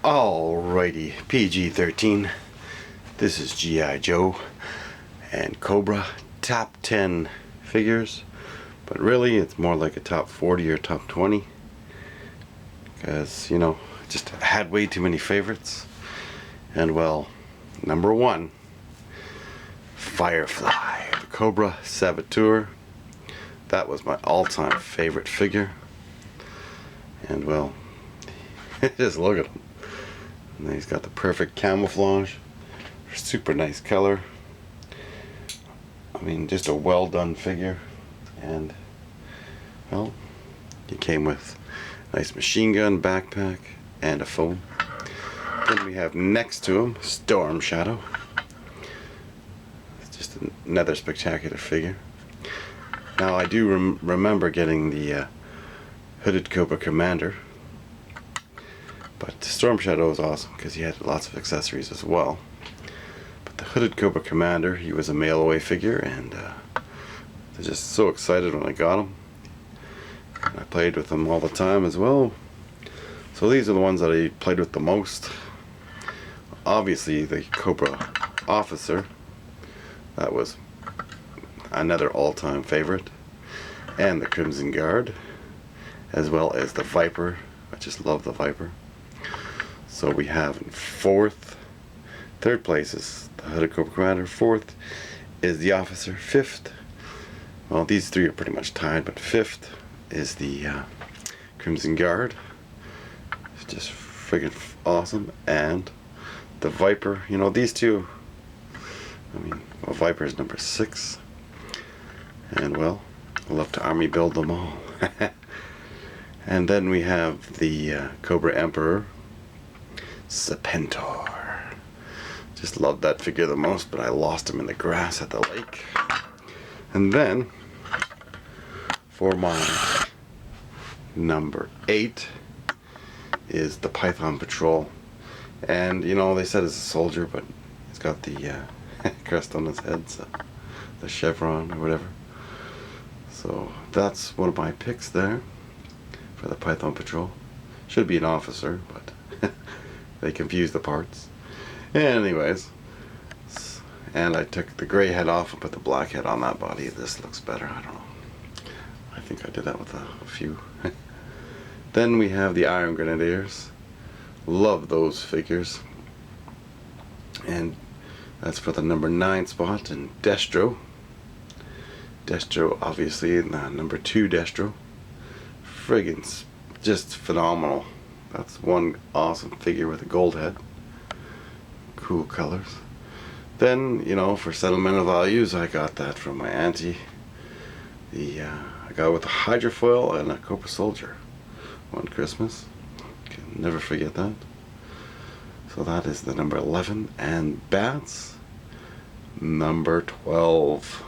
Alrighty, PG-13. This is G.I. Joe and Cobra top 10 figures, but really it's more like a top 40 or top 20 because, you know, just had way too many favorites. And well, number one, Firefly, the Cobra Saboteur. That was my all-time favorite figure. And well, just look at him. And he's got the perfect camouflage, super nice color. I mean, just a well done figure. And well, he came with a nice machine gun, backpack, and a phone. Then we have next to him Storm Shadow. It's just another spectacular figure. Now I do remember getting the Hooded Cobra Commander, but Storm Shadow was awesome because he had lots of accessories as well. But the Hooded Cobra Commander, he was a mail away figure, and I was just so excited when I got him. And I played with him all the time as well. So these are the ones that I played with the most. Obviously the Cobra Officer, that was another all-time favorite, and the Crimson Guard, as well as the Viper. I just love the Viper. So we have in third place is the Hooded Cobra Commander, fourth is the Officer, fifth, well, these three are pretty much tied, but fifth is the Crimson Guard. It's just friggin' awesome. And the Viper, you know, these two, I mean, well, Viper is number 6, and well, I love to army build them all. And then we have the Cobra Emperor, Serpentor. Just loved that figure the most, but I lost him in the grass at the lake. And then, for my number 8, is the Python Patrol. And, you know, they said it's a soldier, but he's got the crest on his head, so the chevron or whatever. So that's one of my picks there for the Python Patrol. Should be an officer, but they confused the parts. Anyways, and I took the gray head off and put the black head on that body. This looks better, I don't know. I think I did that with a few. Then we have the Iron Grenadiers. Love those figures. And that's for the number 9 spot. And Destro. Destro, obviously, in the number 2 Destro. Friggin' just phenomenal. That's one awesome figure with a gold head. Cool colors. Then, you know, for sentimental values, I got that from my auntie. I got it with a hydrofoil and a Cobra Soldier one Christmas. Can never forget that. So that is the number 11. And Bats, number 12.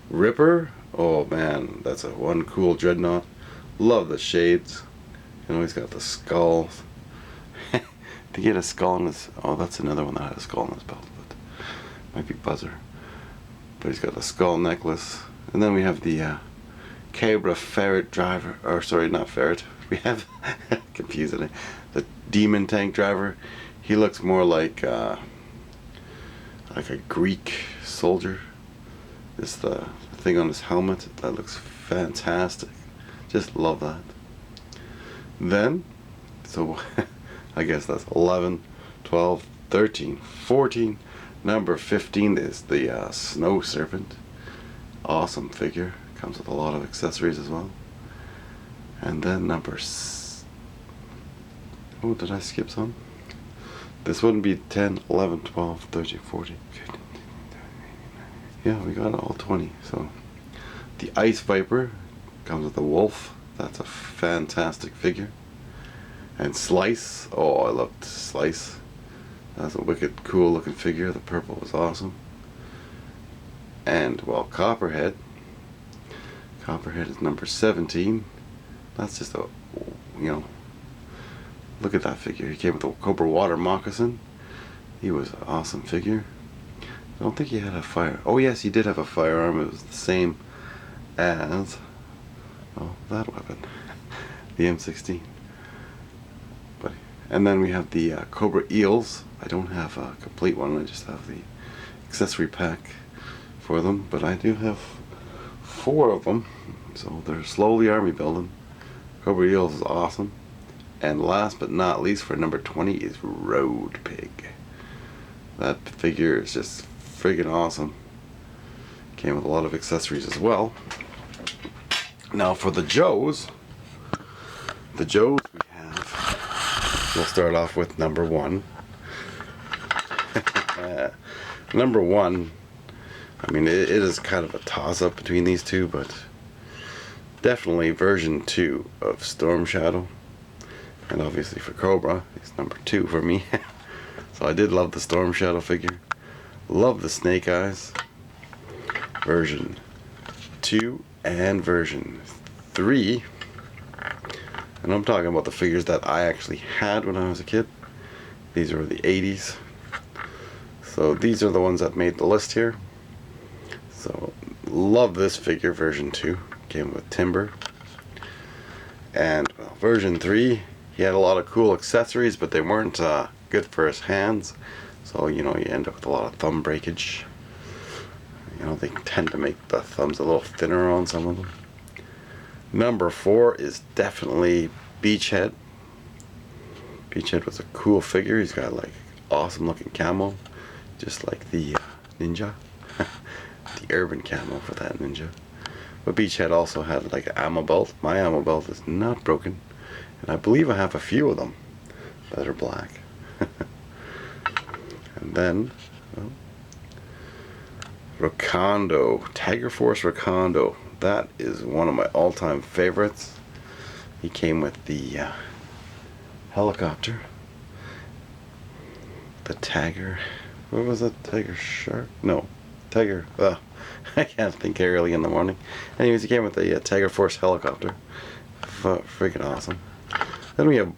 Ripper, oh man, that's a one cool dreadnought. Love the shades. You know, he's got the skull. To get a skull in his, oh, that's another one that had a skull in his belt, but might be Buzzer. But he's got the skull necklace. And then we have the Cobra Ferret Driver, or sorry, not Ferret. We have confusing it. The Demon Tank Driver. He looks more like a Greek soldier. It's the thing on his helmet that looks fantastic. Just love that. Then, so I guess that's 11, 12, 13, 14. Number 15 is the Snow Serpent. Awesome figure. Comes with a lot of accessories as well. And then number oh, did I skip some? This wouldn't be 10, 11, 12, 13, 14, 15. Yeah, we got all 20. So the Ice Viper comes with a wolf. That's a fantastic figure. And Slice, oh, I loved Slice. That's a wicked cool looking figure. The purple was awesome. And well, Copperhead is number 17. That's just a, you know, look at that figure. He came with a Cobra Water Moccasin. He was an awesome figure. I don't think he had a fire. Oh yes, he did have a firearm. It was the same as, oh, that weapon, the M16. But And then we have the Cobra Eels. I don't have a complete one, I just have the accessory pack for them, but I do have 4 of them, so they're slowly army building. Cobra Eels is awesome. And last but not least, for number 20 is Road Pig. That figure is just friggin' awesome. Came with a lot of accessories as well. Now for the Joes we have, we'll start off with number 1. Number 1, I mean, it is kind of a toss-up between these two, but definitely version 2 of Storm Shadow. And obviously for Cobra, it's number 2 for me. So I did love the Storm Shadow figure. Love the Snake Eyes. Version 2 and version 3. And I'm talking about the figures that I actually had when I was a kid. These were the 80s. So these are the ones that made the list here. So love this figure, version 2. Came with Timber. And well, version 3, he had a lot of cool accessories, but they weren't good for his hands. So, you know, you end up with a lot of thumb breakage. You know, they tend to make the thumbs a little thinner on some of them. Number 4 is definitely Beachhead. Beachhead was a cool figure. He's got like awesome looking camo, just like the ninja. The urban camo for that ninja. But Beachhead also had like an ammo belt. My ammo belt is not broken, and I believe I have a few of them that are black. And then, well, Rakondo, Tiger Force Rakondo. That is one of my all-time favorites. He came with the helicopter, the Tiger. What was it? Tiger Shark? No, Tiger. I can't think early in the morning. Anyways, he came with the Tiger Force helicopter. Freaking awesome. Then we have,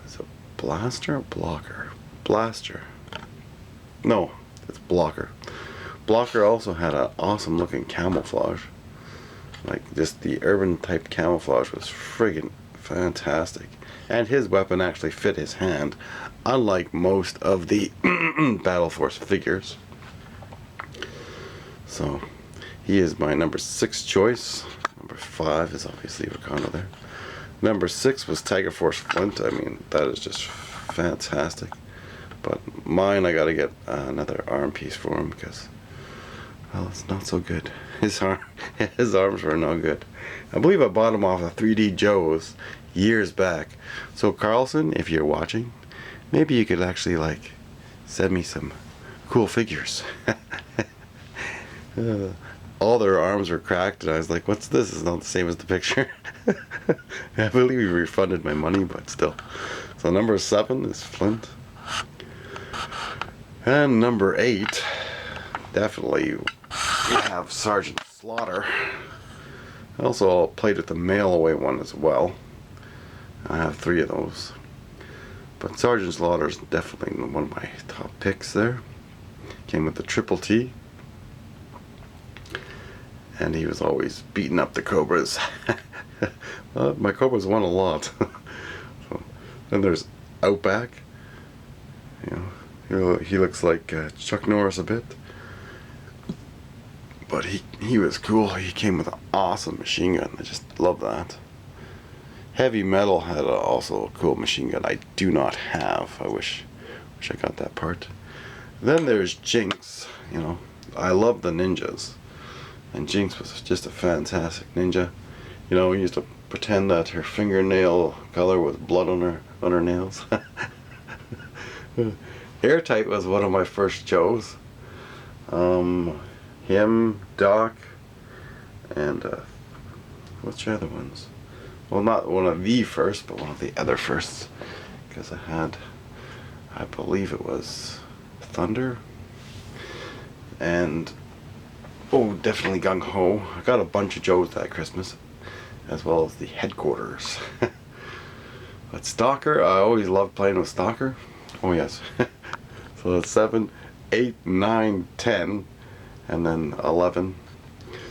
is it Blaster or Blocker? Blaster. No, it's Blocker. Blocker also had an awesome looking camouflage. Like, just the urban type camouflage was friggin' fantastic. And his weapon actually fit his hand, unlike most of the Battle Force figures. So, he is my number 6 choice. Number 5 is obviously Rakondo there. Number 6 was Tiger Force Flint. I mean, that is just fantastic. But mine, I gotta get another arm piece for him because, well, it's not so good. His arms were no good. I believe I bought him off of 3D Joe's years back. So Carlson, if you're watching, maybe you could actually like send me some cool figures. All their arms were cracked, and I was like, "What's this? It's not the same as the picture." I believe he refunded my money, but still. So number 7 is Flint, and number 8, definitely we have Sergeant Slaughter. I also played with the mail away one as well. I have 3 of those. But Sergeant Slaughter is definitely one of my top picks there. Came with the Triple T. And he was always beating up the Cobras. My Cobras won a lot. So, then there's Outback. You know, he looks like Chuck Norris a bit. But he was cool. He came with an awesome machine gun. I just love that. Heavy Metal had also a cool machine gun I do not have. I wish I got that part. Then there's Jinx. You know, I love the ninjas. And Jinx was just a fantastic ninja. You know, we used to pretend that her fingernail color was blood on her nails. Airtight was one of my first Joes. Him, Doc, and what's the other ones? Well, not one of the first, but one of the other firsts. Because I believe it was Thunder. And, oh, definitely Gung Ho. I got a bunch of Joes that Christmas, as well as the Headquarters. But Stalker, I always loved playing with Stalker. Oh, yes. So that's 7, 8, 9, 10, and then 11.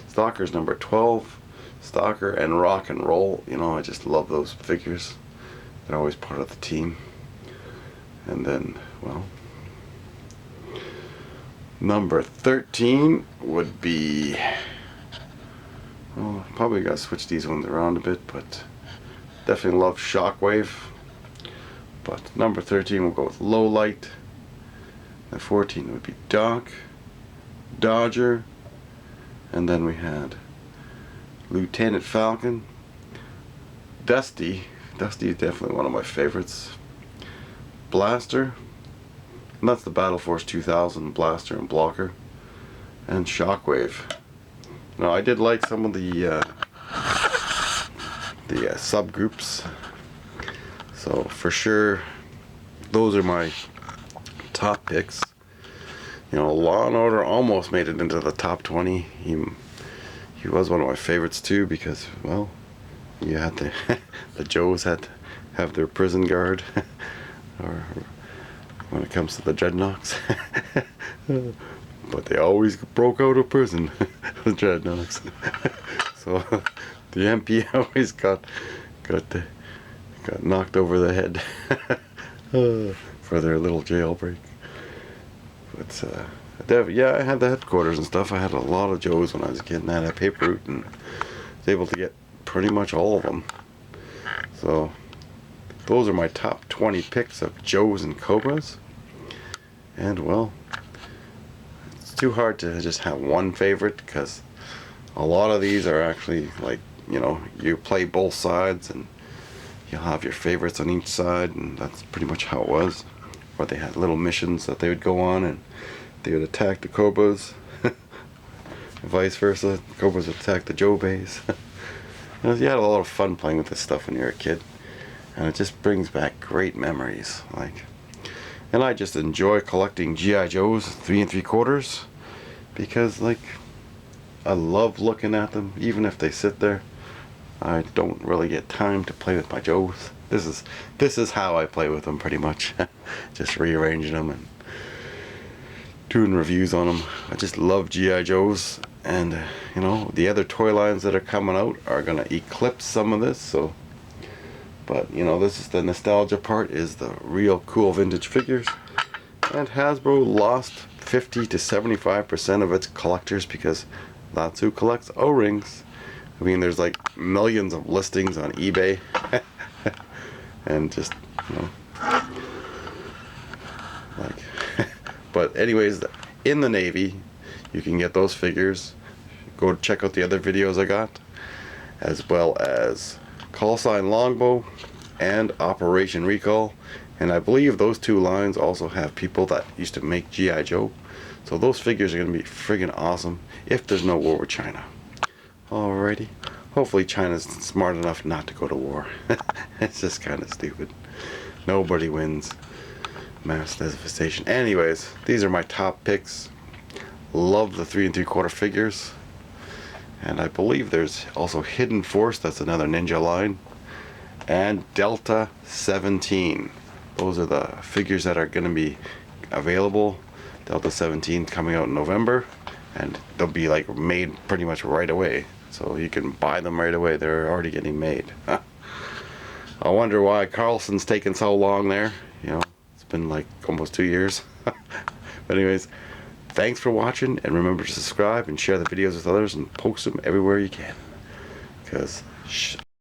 Stalker's number 12. Stalker and Rock and Roll. You know, I just love those figures. They're always part of the team. And then, well, number 13 would be, well, probably gotta switch these ones around a bit, but definitely love Shockwave. But number 13 we'll go with Low Light. And 14 would be Doc, Dodger, and then we had Lieutenant Falcon, Dusty. Dusty is definitely one of my favorites. Blaster, and that's the Battle Force 2000 Blaster and Blocker, and Shockwave. Now I did like some of the subgroups, so for sure those are my top picks. You know, Law and Order almost made it into the top 20. He was one of my favorites too, because, well, you had to the Joes had to have their prison guard or when it comes to the Dreadnoks. But they always broke out of prison, the Dreadnoks. So the MP always got knocked over the head for their little jailbreak. But yeah, I had the headquarters and stuff. I had a lot of Joes when I was a kid, and I had a paper route, and was able to get pretty much all of them. So those are my top 20 picks of Joes and Cobras. And, well, it's too hard to just have one favorite, because a lot of these are actually, like, you know, you play both sides and you'll have your favorites on each side, and that's pretty much how it was. Or they had little missions that they would go on, and they would attack the Cobras, vice versa. The Cobras would attack the Joe base. You had a lot of fun playing with this stuff when you were a kid, and it just brings back great memories. And I just enjoy collecting G.I. Joes 3 3/4, because, like, I love looking at them, even if they sit there. I don't really get time to play with my Joes. This is how I play with them, pretty much. Just rearranging them and doing reviews on them. I just love G.I. Joes, and you know, the other toy lines that are coming out are gonna eclipse some of this. So, but you know, this is the nostalgia part, is the real cool vintage figures. And Hasbro lost 50 to 75% of its collectors, because that's who collects O-rings. I mean, there's like millions of listings on eBay. And just, you know, like, but anyways, in the Navy, you can get those figures. Go check out the other videos I got, as well as Call Sign Longbow and Operation Recall. And I believe those two lines also have people that used to make G.I. Joe. So those figures are going to be friggin' awesome if there's no war with China. Alrighty. Hopefully China's smart enough not to go to war. It's just kind of stupid. Nobody wins mass devastation. Anyways, these are my top picks. Love the 3 3/4 figures. And I believe there's also Hidden Force, that's another ninja line. And Delta 17. Those are the figures that are going to be available. Delta 17 coming out in November. And they'll be like made pretty much right away. So you can buy them right away. They're already getting made. I wonder why Carlson's taken so long there. You know, it's been like almost 2 years. But anyways, thanks for watching, and remember to subscribe and share the videos with others and post them everywhere you can. Because